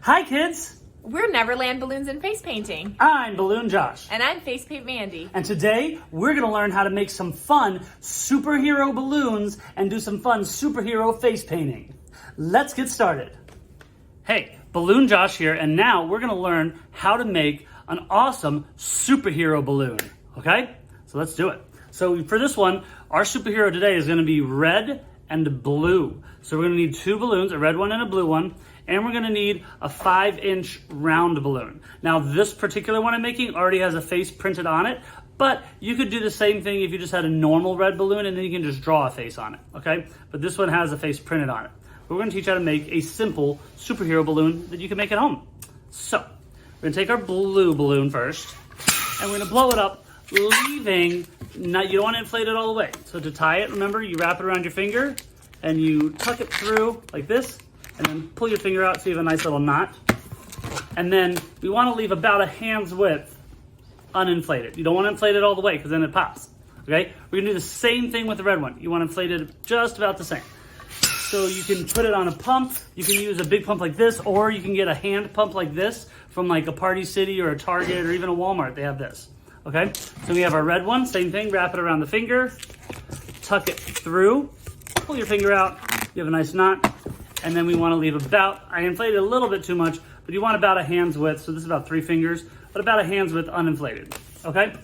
Hi kids! We're Neverland Balloons and Face Painting. I'm Balloon Josh. And I'm Face Paint Mandy. And today we're going to learn how to make some fun superhero balloons and do some fun superhero face painting. Let's get started. Hey, Balloon Josh here, and now we're going to learn how to make an awesome superhero balloon. Okay? So let's do it. So for this one, our superhero today is going to be red and blue. So we're going to need two balloons, a red one and a blue one. And we're gonna need a 5-inch round balloon. Now this particular one I'm making already has a face printed on it, but you could do the same thing if you just had a normal red balloon and then you can just draw a face on it, okay? But this one has a face printed on it. We're gonna teach you how to make a simple superhero balloon that you can make at home. So, we're gonna take our blue balloon first, and we're gonna blow it up, leaving, you don't wanna inflate it all the way. So to tie it, remember, you wrap it around your finger, and you tuck it through like this, and then pull your finger out so you have a nice little knot. And then we want to leave about a hand's width uninflated. You don't want to inflate it all the way because then it pops. Okay? We're going to do the same thing with the red one. You want to inflate it just about the same. So you can put it on a pump. You can use a big pump like this, or you can get a hand pump like this from like a Party City or a Target or even a Walmart. They have this. Okay? So we have our red one. Same thing. Wrap it around the finger. Tuck it through. Pull your finger out. You have a nice knot. And then we want to leave about, I inflated a little bit too much, but you want about a hand's width. So this is about 3 fingers, but about a hand's width uninflated. Okay?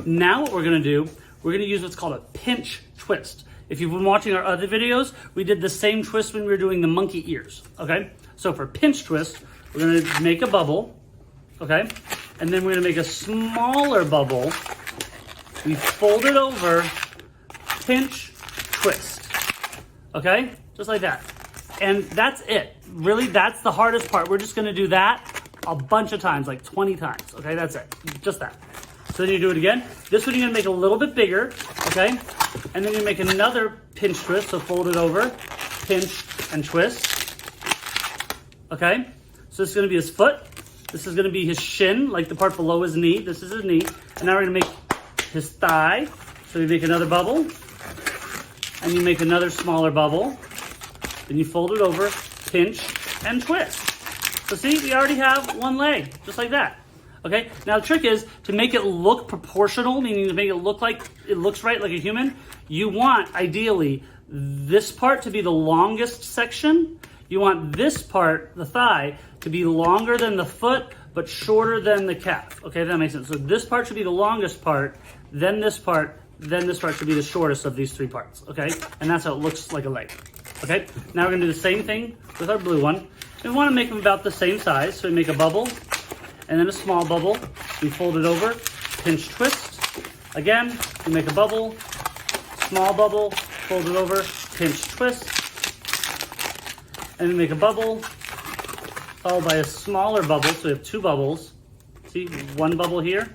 Now what we're going to do, we're going to use what's called a pinch twist. If you've been watching our other videos, we did the same twist when we were doing the monkey ears. Okay? So for pinch twist, we're going to make a bubble. Okay? And then we're going to make a smaller bubble. We fold it over, pinch, twist. Okay? Just like that. And that's it. Really, that's the hardest part. We're just gonna do that a bunch of times, like 20 times. Okay, that's it. Just that. So then you do it again. This one you're gonna make a little bit bigger, okay? And then you make another pinch twist, so fold it over, pinch and twist. Okay? So this is gonna be his foot. This is gonna be his shin, like the part below his knee. This is his knee. And now we're gonna make his thigh. So you make another bubble. And you make another smaller bubble. Then you fold it over, pinch, and twist. So see, we already have one leg, just like that. Okay, now the trick is to make it look proportional, meaning to make it look like it looks right like a human. You want, ideally, this part to be the longest section. You want this part, the thigh, to be longer than the foot, but shorter than the calf. Okay, that makes sense. So this part should be the longest part, then this part should be the shortest of these 3 parts, okay? And that's how it looks like a leg. Okay, now we're gonna do the same thing with our blue one. And we wanna make them about the same size. So we make a bubble, and then a small bubble. We fold it over, pinch, twist. Again, we make a bubble, small bubble, fold it over, pinch, twist. And we make a bubble, followed by a smaller bubble. So we have 2 bubbles. See, 1 bubble here,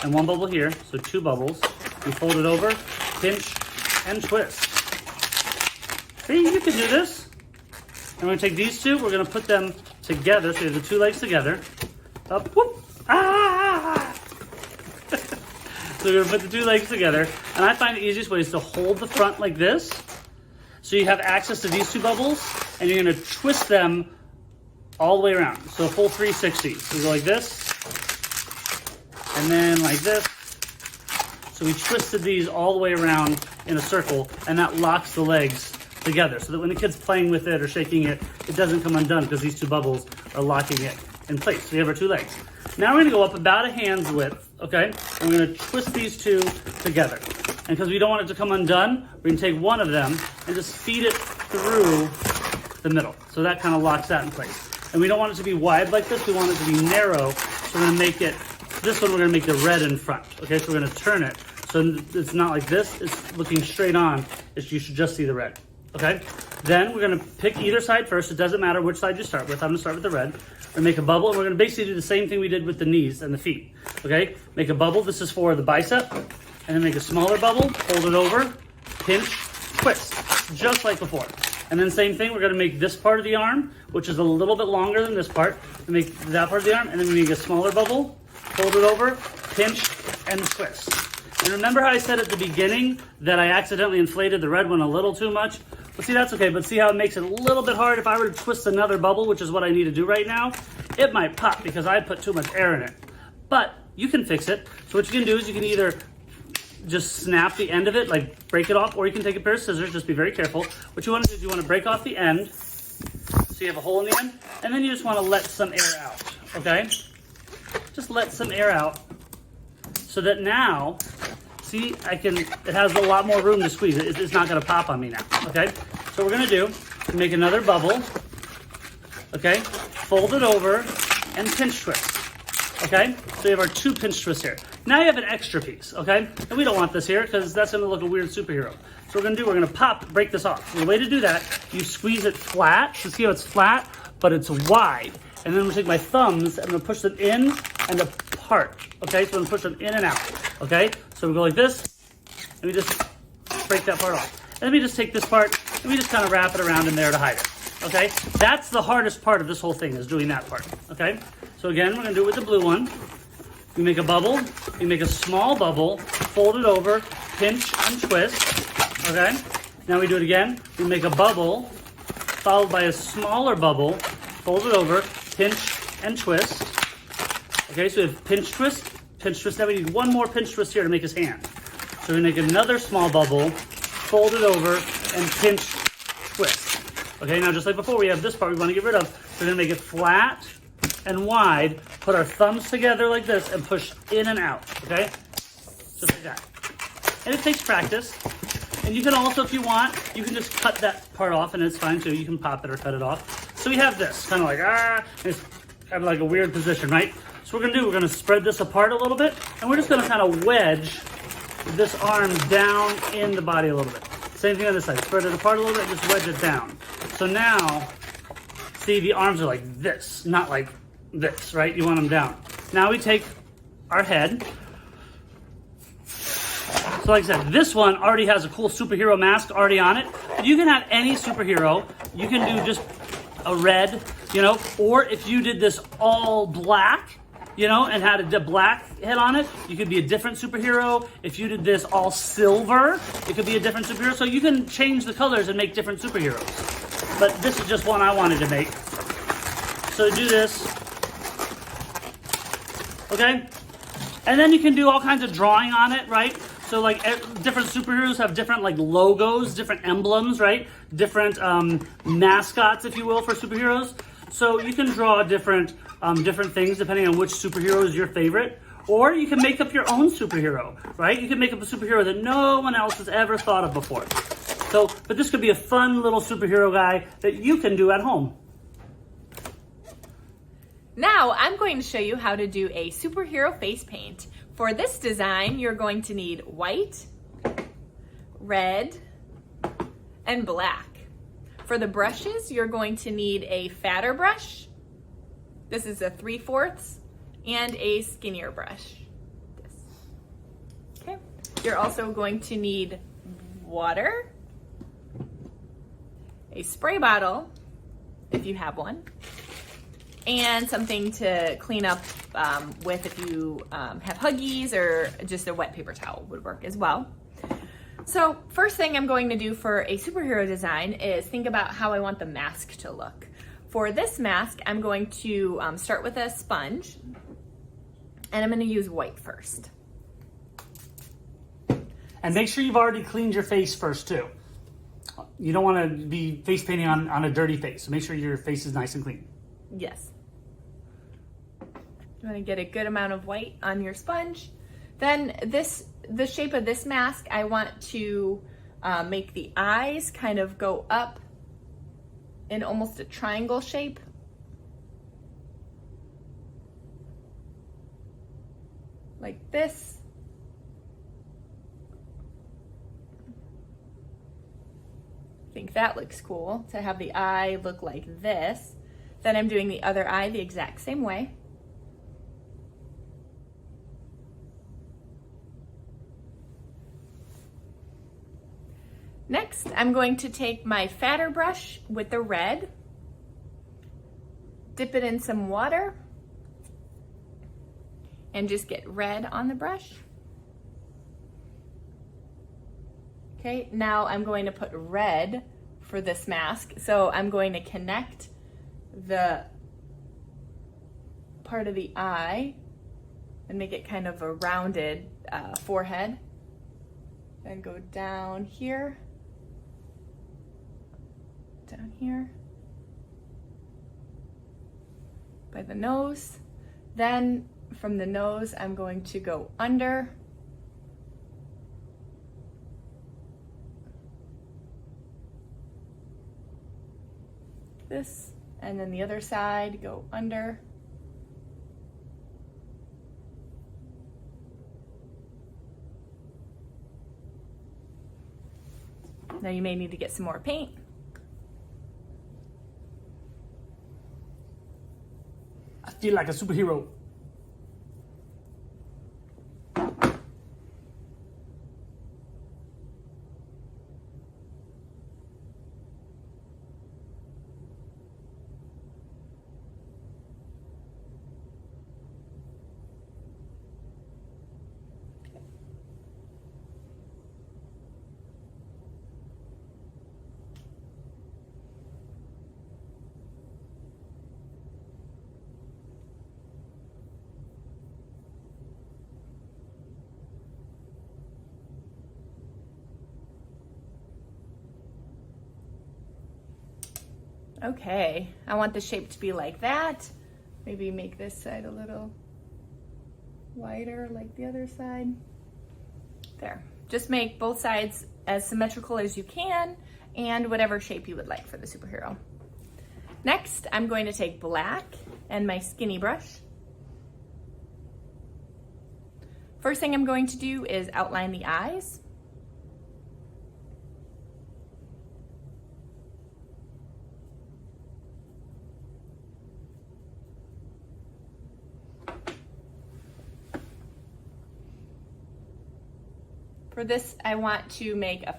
and 1 bubble here, so 2 bubbles. We fold it over, pinch, and twist. See, you can do this. And we're gonna take these 2, we're gonna put them together, so you have the 2 legs together. Up, whoop, ah! So we're gonna put the 2 legs together, and I find the easiest way is to hold the front like this, so you have access to these 2 bubbles, and you're gonna twist them all the way around. So a full 360. So we go like this, and then like this. So we twisted these all the way around in a circle, and that locks the legs together, so that when the kid's playing with it or shaking it, it doesn't come undone because these 2 bubbles are locking it in place. So we have our 2 legs. Now we're gonna go up about a hand's width, okay? And we're gonna twist these 2 together. And because we don't want it to come undone, we're gonna take one of them and just feed it through the middle. So that kind of locks that in place. And we don't want it to be wide like this, we want it to be narrow. So we're gonna make it, this one we're gonna make the red in front. Okay, so we're gonna turn it. So it's not like this, it's looking straight on. You should just see the red. Okay, then we're gonna pick either side first. It doesn't matter which side you start with. I'm gonna start with the red. We're gonna make a bubble, and we're gonna basically do the same thing we did with the knees and the feet. Okay, make a bubble. This is for the bicep. And then make a smaller bubble, fold it over, pinch, twist, just like before. And then same thing, we're gonna make this part of the arm, which is a little bit longer than this part. We make that part of the arm, and then we make a smaller bubble, fold it over, pinch, and twist. And remember how I said at the beginning that I accidentally inflated the red one a little too much? But see, that's okay, but see how it makes it a little bit hard? If I were to twist another bubble, which is what I need to do right now, it might pop because I put too much air in it. But you can fix it. So what you can do is you can either just snap the end of it, like break it off, or you can take a pair of scissors, just be very careful. What you want to do is you want to break off the end, so you have a hole in the end, and then you just want to let some air out, okay? Just let some air out, so that now, see, it has a lot more room to squeeze. It's not gonna pop on me now, okay? So what we're gonna do, make another bubble, okay? Fold it over and pinch twist. Okay, so we have our 2 pinch twists here. Now you have an extra piece, okay? And we don't want this here because that's gonna look a weird superhero. So we're gonna break this off. So the way to do that, you squeeze it flat. So see how it's flat, but it's wide. And then I'm gonna take my thumbs, I'm gonna push them in and apart, okay? So I'm gonna push them in and out, okay? So we go like this, and we just break that part off. And then we just take this part, and we just kind of wrap it around in there to hide it, okay? That's the hardest part of this whole thing, is doing that part, okay? So again, we're gonna do it with the blue one. You make a bubble, you make a small bubble, fold it over, pinch and twist, okay? Now we do it again. We make a bubble, followed by a smaller bubble, fold it over, pinch and twist. Okay, so we have pinch twist. Now we need one more pinch twist here to make his hand. So we make another small bubble, fold it over, and pinch twist. Okay, now just like before, we have this part we wanna get rid of. We're gonna make it flat and wide, put our thumbs together like this, and push in and out, okay? Just like that. And it takes practice. And you can also, if you want, you can just cut that part off, and it's fine too. You can pop it or cut it off. So we have this, kind of like, it's kind of like a weird position, right? So we're gonna spread this apart a little bit, and we're just gonna kind of wedge this arm down in the body a little bit. Same thing on this side, spread it apart a little bit, just wedge it down. So now, see, the arms are like this, not like this, right? You want them down. Now we take our head. So like I said, this one already has a cool superhero mask already on it. But you can have any superhero. You can do just a red, you know, or if you did this all black, you know, and had a black head on it, you could be a different superhero. If you did this all silver, it could be a different superhero. So you can change the colors and make different superheroes. But this is just one I wanted to make. So do this. Okay? And then you can do all kinds of drawing on it, right? So like different superheroes have different like logos, different emblems, right? Different mascots, if you will, for superheroes. So you can draw different things depending on which superhero is your favorite. Or you can make up your own superhero, right? You can make up a superhero that no one else has ever thought of before. So, but this could be a fun little superhero guy that you can do at home. Now I'm going to show you how to do a superhero face paint. For this design, you're going to need white, red, and black. For the brushes, you're going to need a fatter brush. This is a 3/4, and a skinnier brush. Okay. You're also going to need water, a spray bottle, if you have one, and something to clean up with if you have Huggies, or just a wet paper towel would work as well. So first thing I'm going to do for a superhero design is think about how I want the mask to look. For this mask, I'm going to start with a sponge, and I'm going to use white first. And make sure you've already cleaned your face first too. You don't want to be face painting on a dirty face, so make sure your face is nice and clean. Yes. You want to get a good amount of white on your sponge. Then the shape of this mask, I want to make the eyes kind of go up in almost a triangle shape. Like this. I think that looks cool, to have the eye look like this. Then I'm doing the other eye the exact same way. Next, I'm going to take my fatter brush with the red, dip it in some water, and just get red on the brush. Okay, now I'm going to put red for this mask. So I'm going to connect the part of the eye and make it kind of a rounded forehead. Then go down here, by the nose. Then from the nose, I'm going to go under. This, and then the other side, go under. Now you may need to get some more paint. I feel like a superhero. Okay, I want the shape to be like that. Maybe make this side a little wider like the other side. There. Just make both sides as symmetrical as you can and whatever shape you would like for the superhero. Next, I'm going to take black and my skinny brush. First thing I'm going to do is outline the eyes. For this, I want to make a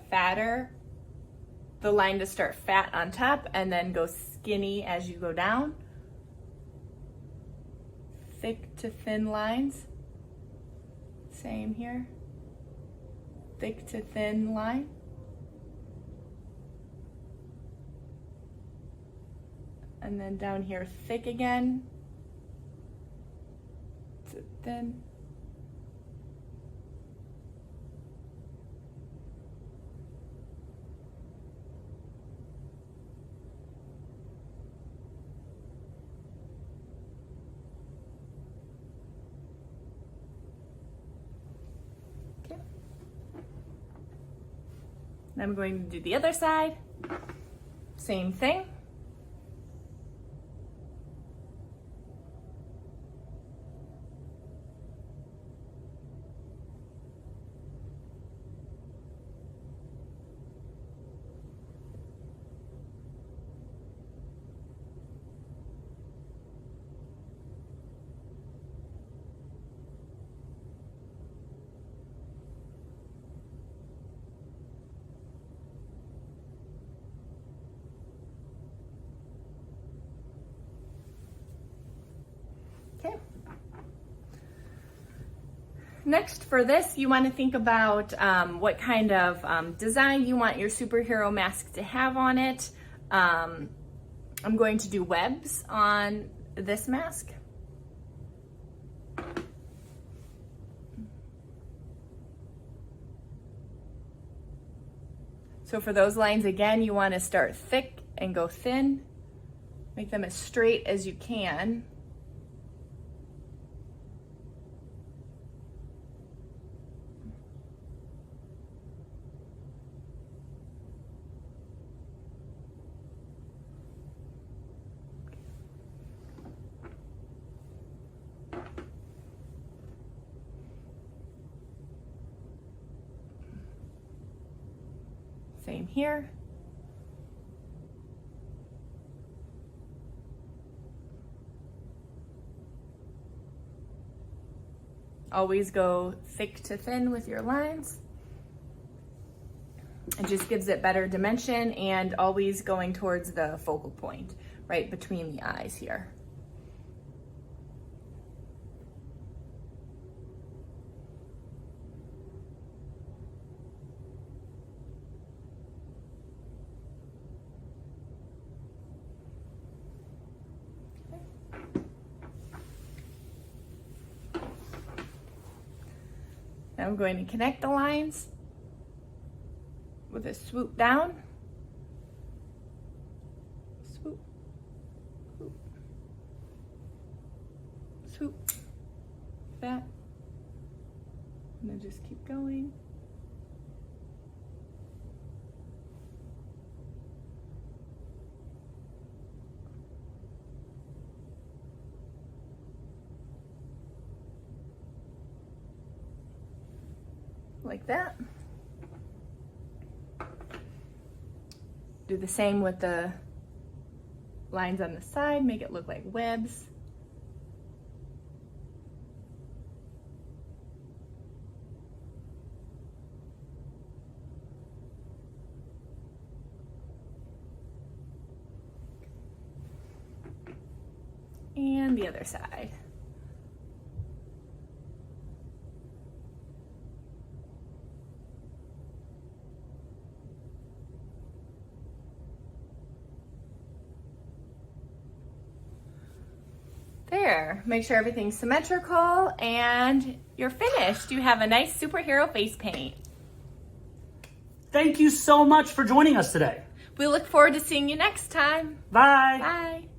the line to start fat on top and then go skinny as you go down. Thick to thin lines. Same here. Thick to thin line. And then down here, thick again to thin. I'm going to do the other side. Same thing. Okay. Next for this, you want to think about what kind of design you want your superhero mask to have on it. I'm going to do webs on this mask. So for those lines, again, you want to start thick and go thin. Make them as straight as you can. Same here. Always go thick to thin with your lines. It just gives it better dimension, and always going towards the focal point, right between the eyes here. Now I'm going to connect the lines with a swoop down. Swoop. Swoop. Swoop. That. And then just keep going. Like that. Do the same with the lines on the side, make it look like webs. And the other side. There, make sure everything's symmetrical and you're finished. You have a nice superhero face paint. Thank you so much for joining us today. We look forward to seeing you next time. Bye. Bye.